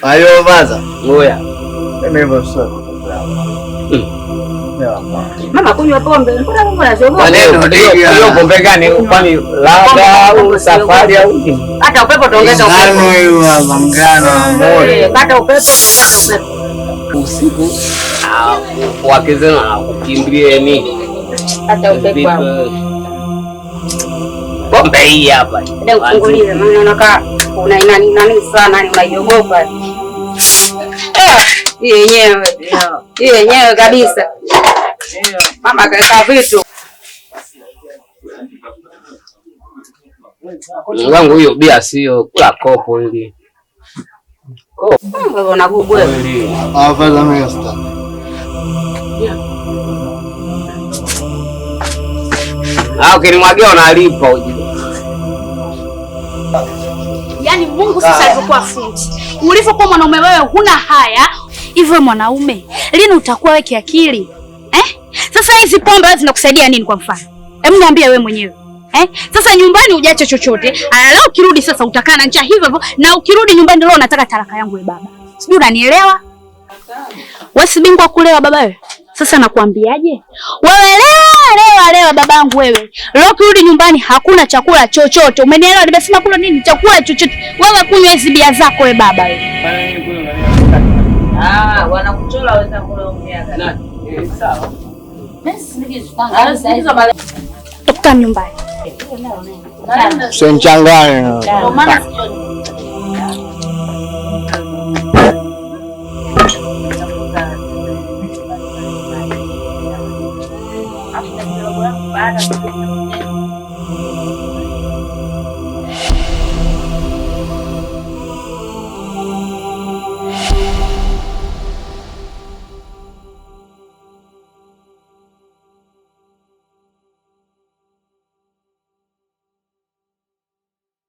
Ayo baza. Ngoja. Mimi sasa. Mama kunywa pombe. Mbona Mungu anaziogopa? Hiyo pombe gani? Kwani labda au safari au nini? Hata upepo tuongeza upepo. Ngano hiyo mangano. Hata upepo, hata upepo. Usiku wakezana na kukimbilia nini? Hata upepo. Pombe hii hapa. Ndio fungulie maana unakaa una nani sana ni unaiogopa. Hii yenyewe kabisa. Mama kaeka vitu. Mwanangu hiyo bia sio kula kopo hili. Wewe unagugwe. Baza mimi sasa. Ukinimwagia unalipa uje. Yaani Mungu sasa alivyokuwa fundi. Ulivyokuwa mwanaume wewe huna haya, hivyo mwanaume. Lini utakuwa wewe kiakili? Sasa hizi pombe wewe zinakusaidia nini kwa mfano? Hebu niambie wewe mwenyewe. Sasa nyumbani hujaacha chochote. Leo ukirudi sasa utakaa na njaa hivyo hivyo na ukirudi nyumbani leo unataka talaka yangu wewe baba. Sijui unanielewa? Wewe si bingwa kulewa baba wewe. Sasa nakwambiaje? Wewe lewa babangu wewe. Leo ukirudi nyumbani hakuna chakula chochote. Umenielewa? Nimesema kula nini? Chakula chochote. Wewe kunywa hizo bia zako wewe baba wewe. Wanakuchola waweza kula ongea nani? Sawa. Toka nyumbani. Usichanganye.